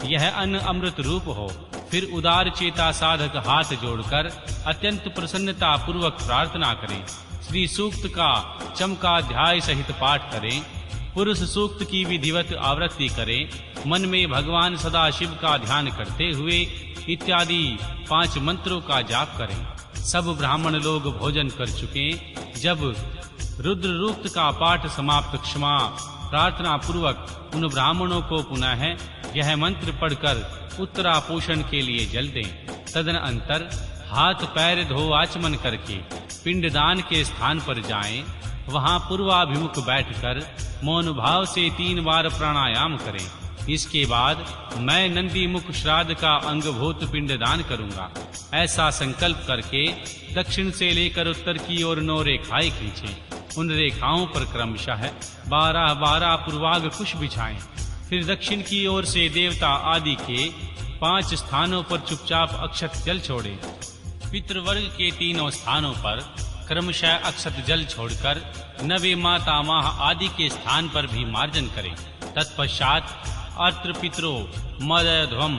यह अन्न अमृत रूप हो। फिर उदार चेता साधक हाथ जोड़कर अत्यंत प्रसन्नता पूर्वक प्रार्थना करें। श्री सूक्त का चमकाध्याय सहित पाठ करें। पुरुष सूक्त की विधिवत आवृत्ति करें। मन में भगवान सदाशिव का ध्यान करते हुए इत्यादि 5 मंत्रों का जाप करें। सब ब्राह्मण लोग भोजन कर चुके। जब रुद्र रूक्त का पाठ समाप्त क्षमा प्रार्थना पूर्वक उन ब्राह्मणों को पुनः यह मंत्र पढ़कर उत्तरापोषण के लिए जल दें। तदनंतर हाथ पैर धो आचमन करके पिंडदान के स्थान पर जाएं। वहां पूर्वाभिमुख बैठकर मौन भाव से 3 बार प्राणायाम करें। इसके बाद मैं नंदी मुख श्राद्ध का अंगभूत पिंडदान करूंगा, ऐसा संकल्प करके दक्षिण से लेकर उत्तर की ओर 9 रेखाएं खींचें। उन रेखाओं पर क्रमशः 12 पूर्वाग कुश बिछाएं। फिर दक्षिण की ओर से देवता आदि के 5 स्थानों पर चुपचाप अक्षत जल छोड़ें। पितृवर्ग के 3 स्थानों पर क्रमशः अक्षत जल छोड़कर नवे माता माह आदि के स्थान पर भी मार्जन करें। तत्पश्चात अत्र पितरो मदध्वम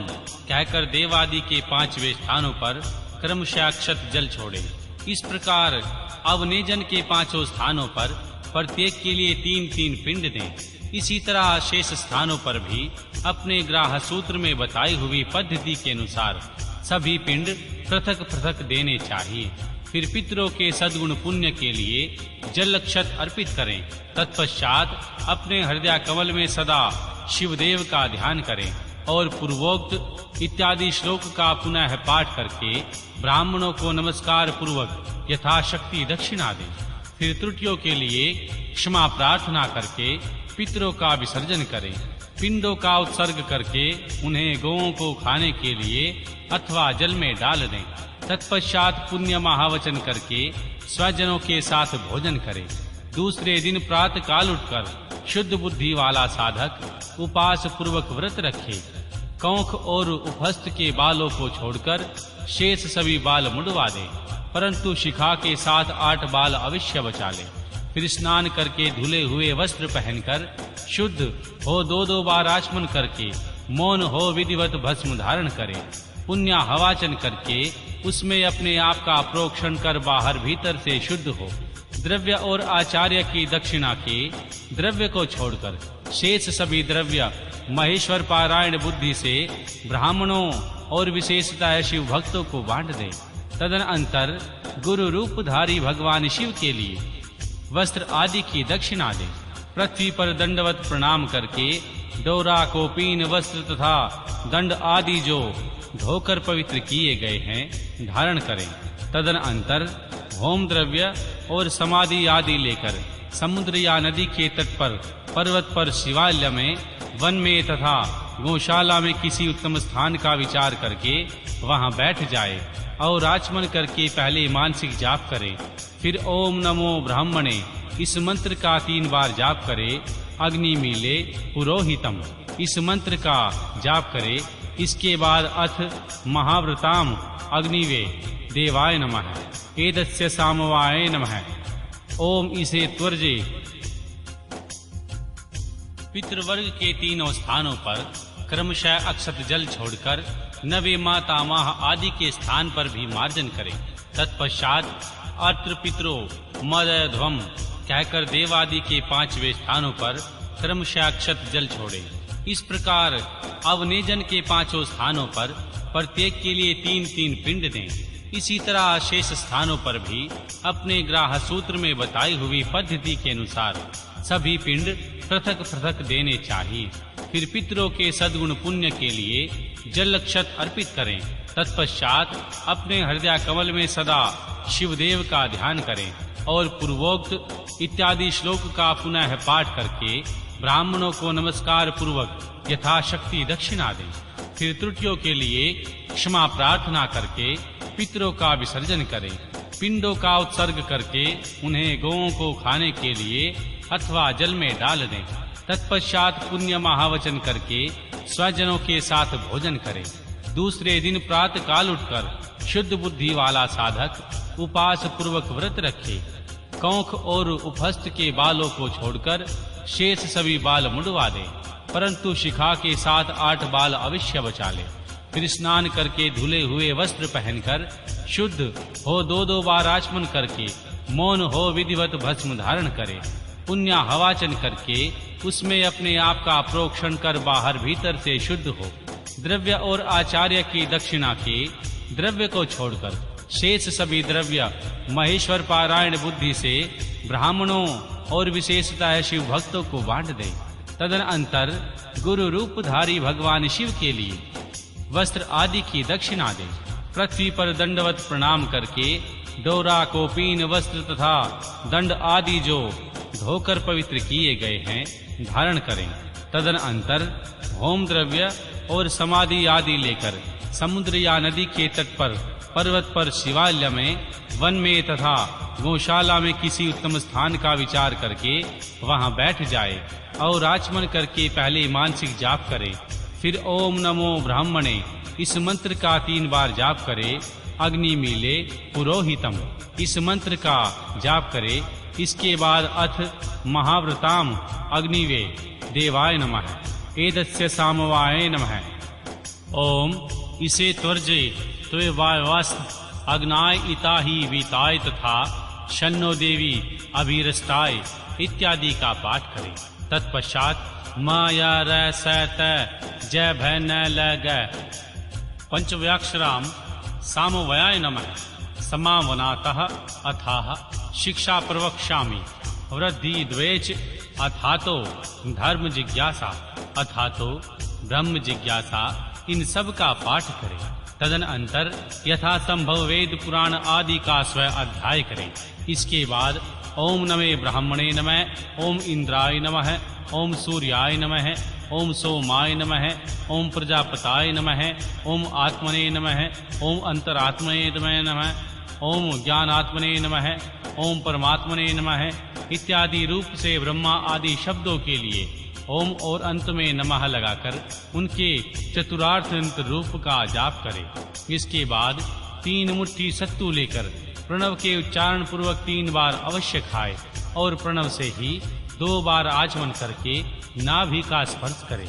कहकर देवादि के 5वें स्थानों पर क्रमशः अक्षत जल छोड़ें। इस प्रकार अवनेजन के 5 स्थानों पर प्रत्येक के लिए 3-3 पिंड दें। इसी तरह शेष स्थानों पर भी अपने ग्राह सूत्र में बताई हुई पद्धति के अनुसार सभी पिंड पृथक पृथक देने चाहिए। फिर पितरों के सद्गुण पुण्य के लिए जल अक्षत अर्पित करें। तत्पश्चात अपने हृदय कमल में सदा शिवदेव का ध्यान करें और पूर्वोक्त इत्यादि श्लोक का पुनः पाठ करके ब्राह्मणों को नमस्कार पूर्वक यथाशक्ति दक्षिणा दें। फिर त्रुटियों के लिए क्षमा प्रार्थना करके पितरों का विसर्जन करें। पिंडों का उत्सर्ग करके उन्हें गौओं को खाने के लिए अथवा जल में डाल दें। तत्पश्चात पुण्य महावचन करके स्वजनों के साथ भोजन करें। दूसरे दिन प्रातः काल उठकर शुद्ध बुद्धि वाला साधक उपास पूर्वक व्रत रखे। कौख और उपहस्त के बालों को छोड़कर शेष सभी बाल मुड़वा दे, परंतु शिखा के साथ 8 बाल अवश्य बचा ले। फिर स्नान करके धुले हुए वस्त्र पहनकर शुद्ध हो 2-2 बार आचमन करके मौन हो विधिवत भस्म धारण करे। पुण्य हवाचन करके उसमें अपने आप का प्रोक्षण कर बाहर भीतर से शुद्ध हो। द्रव्य और आचार्य की दक्षिणा के द्रव्य को छोड़कर शेष सभी द्रव्य महेश्वर पारायण बुद्धि से ब्राह्मणों और विशेषतः शिव भक्तों को बांट दे। तदनंतर गुरु रूपधारी भगवान शिव के लिए वस्त्र आदि की दक्षिणा दे। पृथ्वी पर दंडवत प्रणाम करके डोरा कोपीन वस्त्र तथा दंड आदि जो धोकर पवित्र किए गए हैं धारण करें। तदनंतर होम द्रव्य और समाधि आदि लेकर समुद्र या नदी के तट पर, पर्वत पर, शिवालय में, वन में तथा गौशाला में किसी उत्तम स्थान का विचार करके वहां बैठ जाए और आचमन करके पहले मानसिक जाप करे। फिर ओम नमो ब्राह्मणे इस मंत्र का 3 बार जाप करे। अग्नि मीले पुरोहितम इस मंत्र का जाप करे। इसके बाद अथ महाव्रताम अग्निवे देवाय नमः एदस्य सामवाय नमः ओम इसे त्वर्जे। पितृवर्ग के 3 स्थानों पर क्रमशः अक्षत जल छोड़कर नवे माता माह आदि के स्थान पर भी मार्जन करें। तत्पश्चात अत्र पितरो मदध्वम कहकर देवादि के 5वें स्थानों पर क्रमशः अक्षत जल छोड़ें। इस प्रकार अवनेजन के 5 स्थानों पर प्रत्येक के लिए 3-3 पिंड दें। इसी तरह शेष स्थानों पर भी अपने ग्राह सूत्र में बताई हुई पद्धति के अनुसार सभी पिंड पृथक पृथक देने चाहिए। फिर पितरों के सद्गुण पुण्य के लिए जल अक्षत अर्पित करें। तत्पश्चात अपने हृदय कमल में सदा शिवदेव का ध्यान करें और पूर्वोक्त इत्यादि श्लोक का पुनः पाठ करके ब्राह्मणों को नमस्कार पूर्वक यथाशक्ति दक्षिणा दें। फिर त्रुटियों के लिए क्षमा प्रार्थना करके पितरों का विसर्जन करें। पिंडों का उत्सर्ग करके उन्हें गौओं को खाने के लिए अथवा जल में डाल दें। तत्पश्चात पुण्य महावचन करके स्वजनों के साथ भोजन करें। दूसरे दिन प्रातः काल उठकर शुद्ध बुद्धि वाला साधक उपास पूर्वक व्रत रखे। कौख और उपहस्त के बालों को छोड़कर शेष सभी बाल मुड़वा दे, परंतु शिखा के 7-8 बाल अवश्य बचा ले। फिर स्नान करके धुले हुए वस्त्र पहनकर शुद्ध हो 2-2 बार आचमन करके मौन हो विधिवत भस्म धारण करे। पुण्य हवाचन करके उसमें अपने आप का प्रोक्षण कर बाहर भीतर से शुद्ध हो। द्रव्य और आचार्य की दक्षिणा के द्रव्य को छोड़कर शेष सभी द्रव्य महेश्वर पारायण बुद्धि से ब्राह्मणों और विशेषतः शिव भक्तों को बांट दे। तदनंतर गुरु रूपधारी भगवान शिव के लिए वस्त्र आदि की दक्षिणा दे। पृथ्वी पर दंडवत प्रणाम करके डोरा, कोपीन, वस्त्र तथा दंड आदि जो धोकर पवित्र किए गए हैं धारण करें। तदनंतर होम द्रव्य और समाधि आदि लेकर समुद्र या नदी के तट पर, पर्वत पर, शिवालय में, वन में तथा गौशाला में किसी उत्तम स्थान का विचार करके वहां बैठ जाए और आचमन करके पहले मानसिक जाप करे। फिर ओम नमो ब्राह्मणे इस मंत्र का 3 बार जाप करे। अग्नि मीले पुरोहितम इस मंत्र का जाप करे। इसके बाद अथ महाव्रताम अग्निवे देवाय नमः एतस्य सामवाय नमः। ओम इसे त्वर्जे त्वे वायवस्त अग्नाय इताहि वीताय तथा शन्नो देवी अभिरस्ताय इत्यादि का पाठ करें। तत्पश्चात माया र स त जय भय न लग पंचव्याक्षराम सामवयाय नमः समावनातः अथाह शिक्षा प्रवक्ष्यामि वृद्धि द्वेच अथातो धर्म जिज्ञासा अथातो ब्रह्म जिज्ञासा इन सब का पाठ करें। तदनंतर यथा संभव वेद पुराण आदि का स्वयं अध्याय करें। इसके बाद ओम नमे ब्राह्मणे नमः, ओम इंद्राय नमः, ओम सूर्याय नमः, ओम सोमाय नमः, ओम प्रजापताय नमः, ओम आत्मने नमः, ओम अंतरात्मने नमः, ओम ज्ञानात्मने नमः, ओम परमात्मने नमः इत्यादि रूप से ब्रह्मा आदि शब्दों के लिए ओम और अंत में नमः लगाकर उनके चतुरार्थ रूप का जाप करें। इसके बाद 3 मुट्ठी सत्तू लेकर प्रणव के उच्चारण पूर्वक 3 बार अवश्य खाए और प्रणव से ही 2 बार आचमन करके नाभि का स्पर्श करें।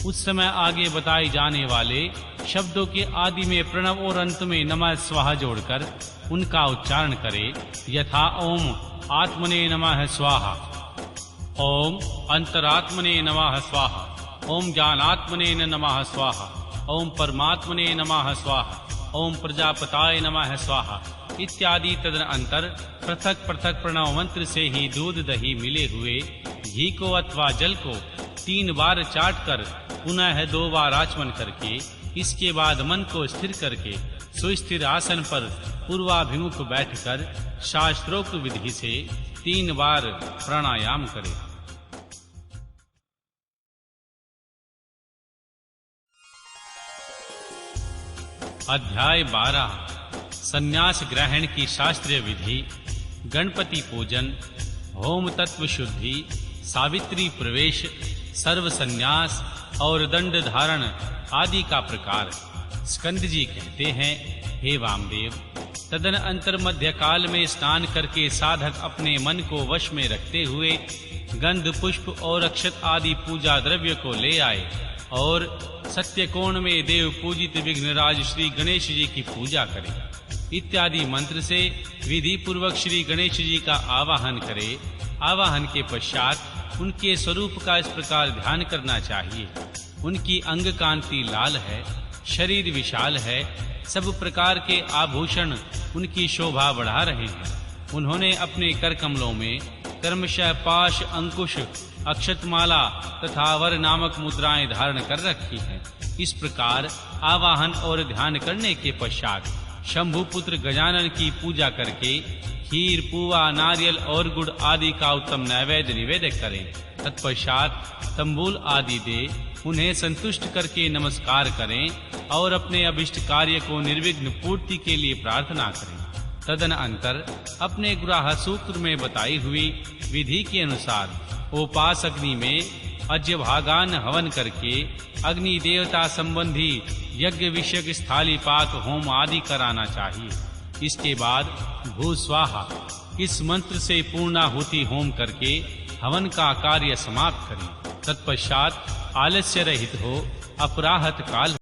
उस समय आगे बताए जाने वाले शब्दों के आदि में प्रणव और अंत में नमः स्वाहा जोड़कर उनका उच्चारण करे। यथा ओम आत्मने नमः स्वाहा, ओम अंतरात्मने नमः स्वाहा, ओम ज्ञानात्मने नमः स्वाहा, ओम परमात्मने नमः स्वाहा, ओम प्रजापताय नमः स्वाहा इत्यादि। तदनंतर पृथक पृथक प्रणव मंत्र से ही दूध दही मिले हुए घी को अथवा जल को 3 बार चाट कर पुनः 2 बार आचमन करके इसके बाद मन को स्थिर करके सुस्थिर आसन पर पूर्वाभिमुख बैठकर शास्त्रोक्त विधि से 3 बार प्राणायाम करें। अध्याय 12 संन्यास ग्रहण की शास्त्रीय विधि, गणपति पूजन, होम तत्व शुद्धि, सावित्री प्रवेश, सर्व संन्यास और दंड धारण आदि का प्रकार। स्कंद जी कहते हैं, हे वामदेव, तदनंतर मध्यकाल में स्नान करके साधक अपने मन को वश में रखते हुए गंध, पुष्प और अक्षत आदि पूजा द्रव्य को ले आए और सत्यकोण में देव पूजित विघ्नराज श्री गणेश जी की पूजा करें। इत्यादि मंत्र से विधि पूर्वक श्री गणेश जी का आवाहन करे। आवाहन के पश्चात उनके स्वरूप का इस प्रकार ध्यान करना चाहिए। उनकी अंग कांति लाल है, शरीर विशाल है, सब प्रकार के आभूषण उनकी शोभा बढ़ा रहे हैं। उन्होंने अपने कर कमलों में कर्मशः पाश, अंकुश, अक्षतमाला तथा वर नामक मुद्राएं धारण कर रखी हैं। इस प्रकार आवाहन और ध्यान करने के पश्चात शंभु पुत्र गजानन की पूजा करके खीर, पुआ, नारियल और गुड़ आदि का उत्तम नैवेद्य निवेदन करें। तत्पश्चात तंबूल आदि दे उन्हें संतुष्ट करके नमस्कार करें और अपने अभिष्ट कार्य को निर्विघ्न पूर्ति के लिए प्रार्थना करें। तदनंतर अपने ग्राह सूत्र में बताई हुई विधि के अनुसार उपास अग्नि में अज्यभागान हवन करके अग्नि देवता संबंधी यज्ञ विषयक स्थाली पाक होम आदि कराना चाहिए। इसके बाद भू स्वाहा इस मंत्र से पूर्णाहुति होम करके हवन का कार्य समाप्त करें। तत्पश्चात आलस्य रहित हो, अपराहत काल